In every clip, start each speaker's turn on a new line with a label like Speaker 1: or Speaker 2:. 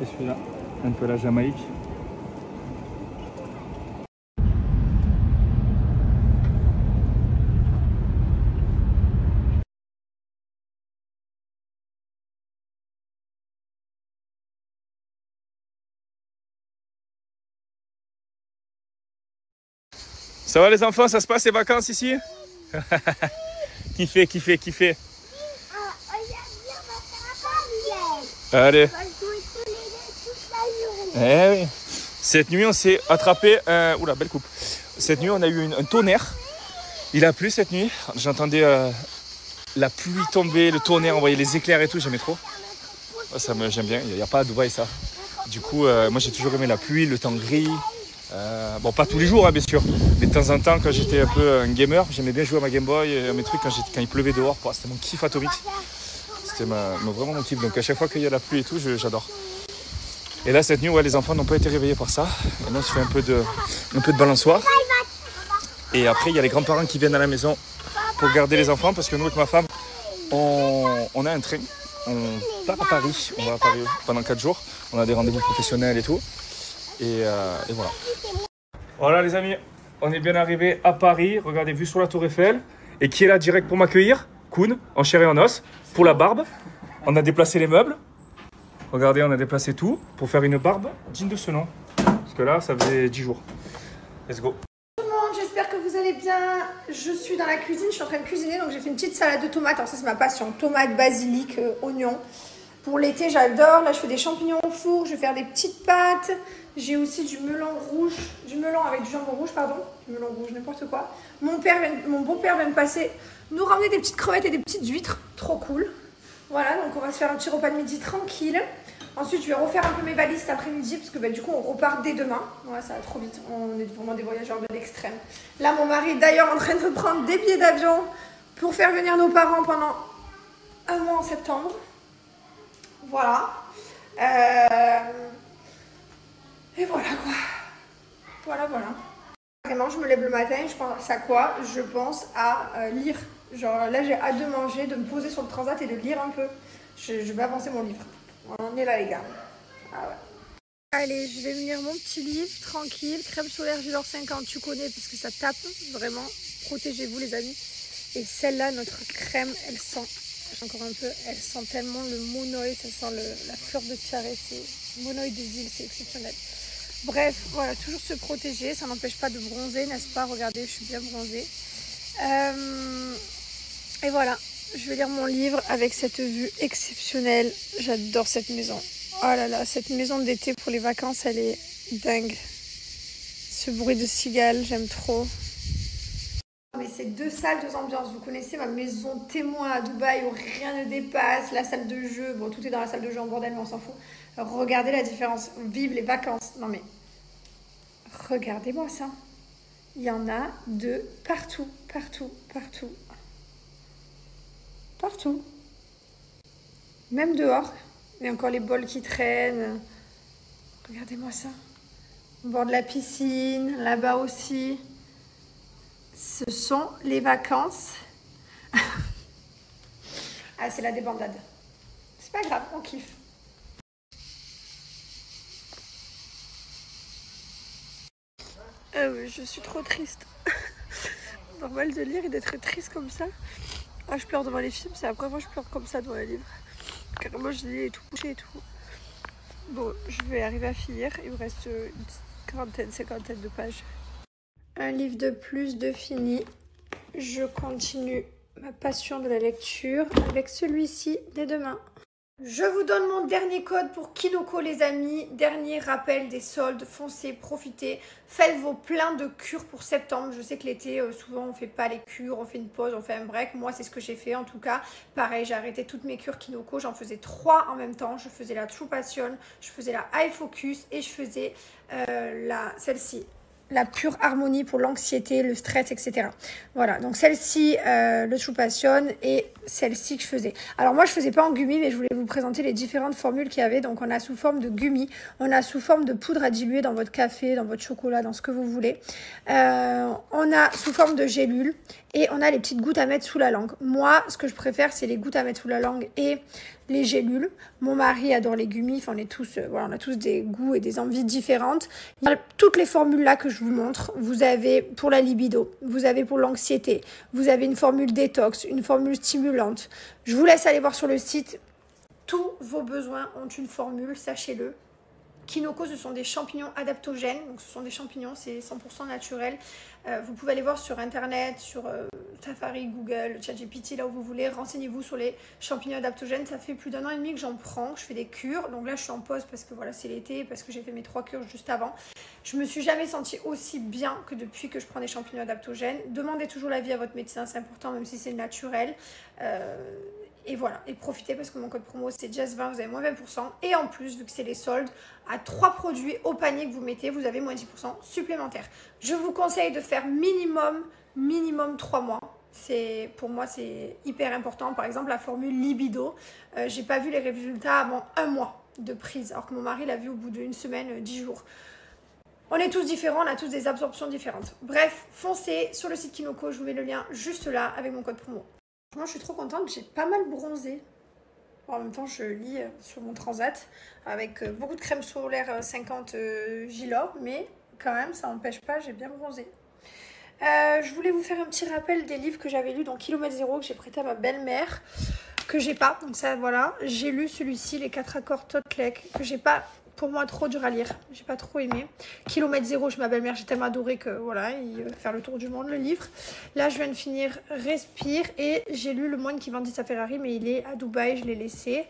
Speaker 1: Et celui-là, un peu la Jamaïque. Ça va les enfants, ça se passe les vacances ici? Kiffez, kiffez, kiffez. Allez. Eh oui. Cette nuit, on s'est attrapé un... Oula, belle coupe. Cette nuit, on a eu un tonnerre. Il a plu cette nuit. J'entendais la pluie tomber, le tonnerre, on voyait les éclairs et tout. J'aimais trop. J'aime bien. Il n'y a pas à Dubaï, ça. Du coup, moi, j'ai toujours aimé la pluie, le temps gris. Bon, pas tous les jours, hein, bien sûr. Mais de temps en temps, quand j'étais un peu un gamer, j'aimais bien jouer à ma Game Boy et à mes trucs quand il pleuvait dehors. C'était mon kiff atomique. C'était vraiment mon kiff. Donc, à chaque fois qu'il y a la pluie et tout, j'adore. Et là, cette nuit, ouais, les enfants n'ont pas été réveillés par ça. Et là, on se fait un peu de balançoire. Et après, il y a les grands-parents qui viennent à la maison pour garder les enfants. Parce que nous, avec ma femme, on a un train. On part à Paris. On va à Paris pendant 4 jours. On a des rendez-vous professionnels et tout. Et voilà. Voilà, les amis. On est bien arrivé à Paris. Regardez, vue sur la Tour Eiffel. Et qui est là direct pour m'accueillir? Koun, en chair et en os. Pour la barbe. On a déplacé les meubles. Regardez, on a déplacé tout pour faire une barbe digne de ce nom. Parce que là, ça faisait 10 jours. Let's go.
Speaker 2: Tout le monde, j'espère que vous allez bien. Je suis dans la cuisine, je suis en train de cuisiner. Donc j'ai fait une petite salade de tomates. Alors ça, c'est ma passion. Tomates, basilic, oignons. Pour l'été, j'adore. Là, je fais des champignons au four. Je vais faire des petites pâtes. J'ai aussi du melon rouge. Du melon avec du jambon rouge, pardon. Du melon rouge, n'importe quoi. Mon beau-père vient de passer nous ramener des petites crevettes et des petites huîtres. Trop cool. Voilà, donc on va se faire un petit repas de midi tranquille. Ensuite, je vais refaire un peu mes valises cet après-midi parce que du coup, on repart dès demain. Ouais, ça va trop vite. On est vraiment des voyageurs de l'extrême. Là, mon mari est d'ailleurs en train de prendre des billets d'avion pour faire venir nos parents pendant un mois en septembre. Voilà. Et voilà quoi. Voilà. Vraiment, je me lève le matin, je pense à quoi? Je pense à lire. Genre là, j'ai hâte de manger, de me poser sur le transat et de lire un peu. Je vais avancer mon livre. On est là, les gars. Ah ouais. Allez, je vais venir mon petit livre, tranquille. Crème solaire Gilor 50, tu connais, parce que ça tape, vraiment. Protégez-vous, les amis. Et celle-là, notre crème, elle sent, j'ai encore un peu, elle sent tellement le monoï, ça sent la fleur de tiare, c'est monoï des îles, c'est exceptionnel. Bref, voilà, toujours se protéger, ça n'empêche pas de bronzer, n'est-ce pas? Regardez, je suis bien bronzée. Et voilà, je vais lire mon livre avec cette vue exceptionnelle. J'adore cette maison. Oh là là, cette maison d'été pour les vacances, elle est dingue. Ce bruit de cigales, j'aime trop. Mais c'est 2 salles, 2 ambiances. Vous connaissez ma maison témoin à Dubaï où rien ne dépasse. La salle de jeu, bon, tout est dans la salle de jeu en bordel, mais on s'en fout. Regardez la différence. Vive les vacances. Non mais, regardez-moi ça. Il y en a de partout. Partout. Même dehors. Il y a encore les bols qui traînent. Regardez-moi ça. Au bord de la piscine, là-bas aussi. Ce sont les vacances. Ah, c'est la débandade. C'est pas grave, on kiffe. Ah oui, je suis trop triste. Normal de lire et d'être triste comme ça. Ah, je pleure devant les films, c'est la première fois que je pleure comme ça devant les livres. Carrément, je lis et tout couché et tout. Bon, je vais arriver à finir. Il me reste une quarantaine, 50 de pages. Un livre de plus de fini. Je continue ma passion de la lecture avec celui-ci dès demain. Je vous donne mon dernier code pour Kinoko, les amis. Dernier rappel des soldes. Foncez, profitez. Faites vos pleins de cures pour septembre. Je sais que l'été, souvent, on ne fait pas les cures. On fait une pause, on fait un break. Moi, c'est ce que j'ai fait en tout cas. Pareil, j'ai arrêté toutes mes cures Kinoko. J'en faisais 3 en même temps. Je faisais la True Passion, je faisais la High Focus et je faisais celle-ci. la pure harmonie pour l'anxiété, le stress, etc. Voilà, donc celle-ci, le True Passion et celle-ci que je faisais. Alors moi, je faisais pas en gummi, mais je voulais vous présenter les différentes formules qu'il y avait. Donc on a sous forme de gummi, on a sous forme de poudre à diluer dans votre café, dans votre chocolat, dans ce que vous voulez. On a sous forme de gélule et on a les petites gouttes à mettre sous la langue. Moi, ce que je préfère, c'est les gouttes à mettre sous la langue et les gélules. Mon mari adore les gummis. Enfin, on est tous, voilà, on a tous des goûts et des envies différentes. Il y a toutes les formules là que je vous montre. Vous avez pour la libido, vous avez pour l'anxiété, vous avez une formule détox, une formule stimulante. Je vous laisse aller voir sur le site. Tous vos besoins ont une formule, sachez-le. Kinoko, ce sont des champignons adaptogènes, donc ce sont des champignons, c'est 100% naturel. Vous pouvez aller voir sur internet, sur Safari, Google, ChatGPT, là où vous voulez. Renseignez-vous sur les champignons adaptogènes. Ça fait plus d'1 an et demi que j'en prends, je fais des cures. Donc là, je suis en pause parce que voilà, c'est l'été, parce que j'ai fait mes 3 cures juste avant. Je me suis jamais sentie aussi bien que depuis que je prends des champignons adaptogènes. Demandez toujours l'avis à votre médecin, c'est important, même si c'est naturel. Et voilà, et profitez parce que mon code promo c'est Jess20, vous avez moins 20%. Et en plus, vu que c'est les soldes, à 3 produits au panier que vous mettez, vous avez moins 10% supplémentaire. Je vous conseille de faire minimum 3 mois. Pour moi, c'est hyper important. Par exemple, la formule libido, j'ai pas vu les résultats avant 1 mois de prise, alors que mon mari l'a vu au bout d'1 semaine, 10 jours. On est tous différents, on a tous des absorptions différentes. Bref, foncez sur le site Kinoko, je vous mets le lien juste là avec mon code promo. Moi, je suis trop contente, j'ai pas mal bronzé. En même temps, je lis sur mon transat avec beaucoup de crème solaire 50 Gilor, mais quand même, ça n'empêche pas, j'ai bien bronzé. Je voulais vous faire un petit rappel des livres que j'avais lus dans Kilomètre Zéro, que j'ai prêté à ma belle-mère, que j'ai pas. Donc ça, voilà. J'ai lu celui-ci, Les 4 accords Toltec, que j'ai pas, pour moi, trop dur à lire. J'ai pas trop aimé. Kilomètre Zéro, chez ma belle-mère, j'ai tellement adoré que, voilà, il va faire le tour du monde, le livre. Là, je viens de finir Respire et j'ai lu Le Moine qui vendit sa Ferrari, mais il est à Dubaï, je l'ai laissé.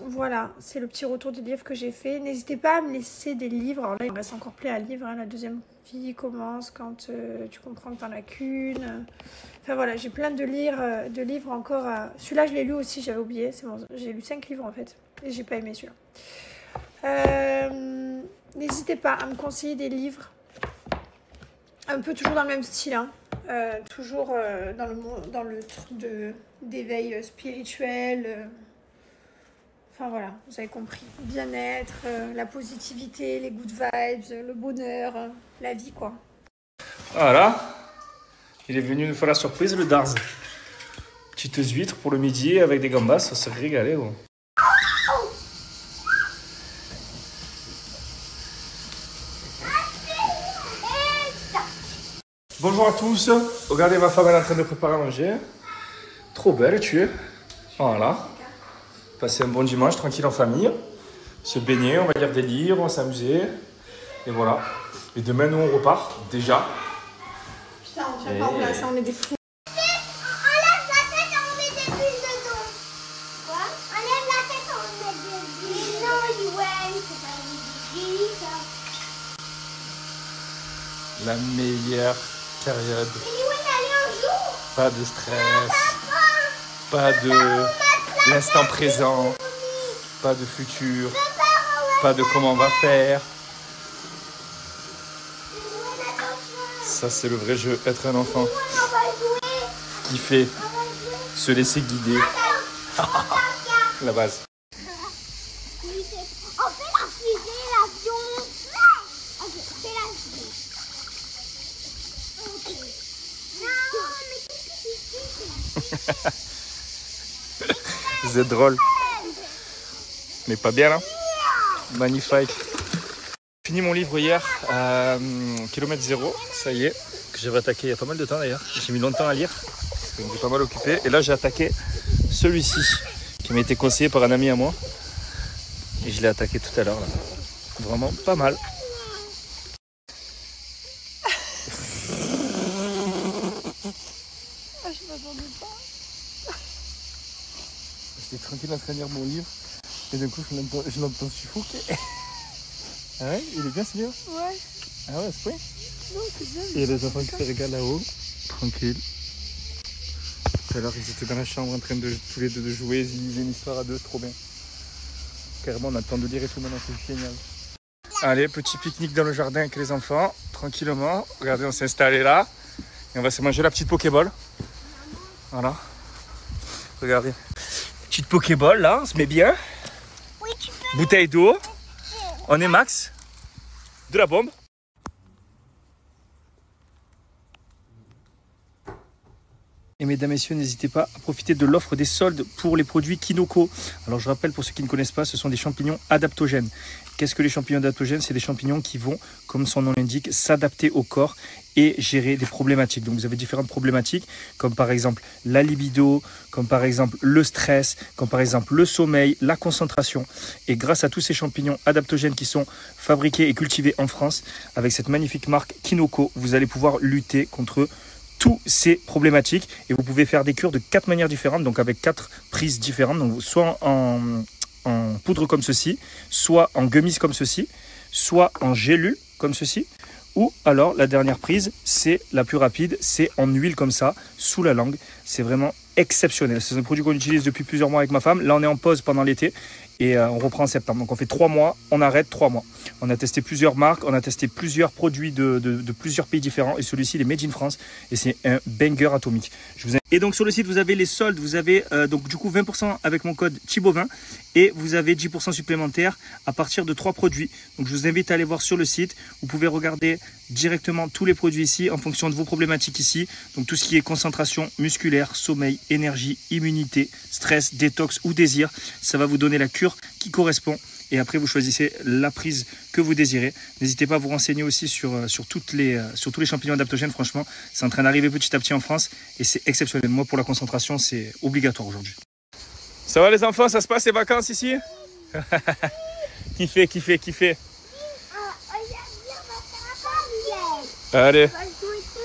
Speaker 2: Voilà, c'est le petit retour des livres que j'ai fait. N'hésitez pas à me laisser des livres. Alors là, il me reste encore plein à lire. Hein. La deuxième vie commence quand tu comprends que t'en as qu'une. Enfin voilà, j'ai plein de livres encore. Celui-là, je l'ai lu aussi, j'avais oublié. C'est bon, j'ai lu 5 livres en fait. Et j'ai pas aimé celui-là. N'hésitez pas à me conseiller des livres. Un peu toujours dans le même style. Hein. Toujours dans le truc d'éveil spirituel. Enfin voilà, vous avez compris. Bien-être, la positivité, les good vibes, le bonheur, la vie quoi.
Speaker 1: Voilà. Il est venu nous faire la surprise, le Darz. Petites huîtres pour le midi avec des gambas, ça s'est régalé. Gros. Bonjour à tous. Regardez, ma femme elle est en train de préparer à manger. Trop belle, tu es. Voilà. Passer un bon dimanche tranquille en famille. Se baigner, on va lire des livres, on va s'amuser. Et voilà. Et demain, nous, on repart déjà.
Speaker 2: Putain, on tient pas en place, on est des fous.
Speaker 3: Enlève la tête, on met des bulles dedans. Quoi? Enlève la tête, on met des bulles. Non, ouais, c'est pas des bulles, ça.
Speaker 1: La meilleure période.
Speaker 3: Mais où est allé un jour?
Speaker 1: Pas de stress. Pas de l'instant présent. Pas de futur. Pas de comment on va faire. Ça, c'est le vrai jeu, être un enfant. Kiffer, se laisser guider. La base.
Speaker 3: On fait la fusée, l'avion. Ok, fais la fusée. Ok. Non, mais qu'est-ce que tu fais?
Speaker 1: Vous êtes drôle. Mais pas bien là. Magnifique. J'ai fini mon livre hier, Kilomètre Zéro, ça y est, que j'avais attaqué il y a pas mal de temps d'ailleurs. J'ai mis longtemps à lire, parce que je me suis pas mal occupé. Et là j'ai attaqué celui-ci, qui m'a été conseillé par un ami à moi. Et je l'ai attaqué tout à l'heure là. Vraiment pas mal.
Speaker 2: Ah, je m'attendais pas.
Speaker 1: J'étais tranquille en train de lire mon livre, et d'un coup je l'entends suffoquer. Ah ouais, il est bien ce livre?
Speaker 2: Ouais.
Speaker 1: Ah ouais, c'est vrai.
Speaker 2: Non, c'est bien.
Speaker 1: Il y a des enfants qui se régalent là-haut, tranquille. Tout à l'heure, ils étaient dans la chambre en train de tous les deux de jouer, ils lisaient une histoire à deux, trop bien. Carrément, on a le temps de lire et tout maintenant, c'est génial. Allez, petit pique-nique dans le jardin avec les enfants, tranquillement. Regardez, on s'est installé là. Et on va se manger la petite Pokéball. Voilà. Regardez. Petite Pokéball là, on se met bien.
Speaker 3: Oui, tu peux.
Speaker 1: Bouteille d'eau. On est max. De la bombe. Et mesdames, messieurs, n'hésitez pas à profiter de l'offre des soldes pour les produits Kinoko. Alors je rappelle pour ceux qui ne connaissent pas, ce sont des champignons adaptogènes. Qu'est-ce que les champignons adaptogènes? C'est des champignons qui vont, comme son nom l'indique, s'adapter au corps et gérer des problématiques. Donc vous avez différentes problématiques, comme par exemple la libido, comme par exemple le stress, comme par exemple le sommeil, la concentration. Et grâce à tous ces champignons adaptogènes qui sont fabriqués et cultivés en France, avec cette magnifique marque Kinoko, vous allez pouvoir lutter contre toutes ces problématiques. Et vous pouvez faire des cures de 4 manières différentes, donc avec 4 prises différentes, donc soit en poudre comme ceci, soit en gummies comme ceci, soit en gélule comme ceci, ou alors la dernière prise, c'est la plus rapide, c'est en huile comme ça, sous la langue. C'est vraiment exceptionnel. C'est un produit qu'on utilise depuis plusieurs mois avec ma femme. Là, on est en pause pendant l'été et on reprend en septembre. Donc, on fait 3 mois, on arrête 3 mois. On a testé plusieurs marques, on a testé plusieurs produits de plusieurs pays différents et celui-ci, il est made in France et c'est un banger atomique. Et donc, sur le site, vous avez les soldes. Vous avez donc du coup 20% avec mon code Thibovin et vous avez 10% supplémentaire à partir de 3 produits. Donc, je vous invite à aller voir sur le site. Vous pouvez regarder directement tous les produits ici en fonction de vos problématiques ici. Donc, tout ce qui est concentration musculaire, sommeil, énergie, immunité, stress, détox ou désir. Ça va vous donner la cure qui correspond. Et après, vous choisissez la prise que vous désirez. N'hésitez pas à vous renseigner aussi sur tous les champignons adaptogènes. Franchement, c'est en train d'arriver petit à petit en France et c'est exceptionnel. Moi, pour la concentration, c'est obligatoire aujourd'hui. Ça va les enfants? Ça se passe les vacances ici? Kiffez.
Speaker 3: Allez.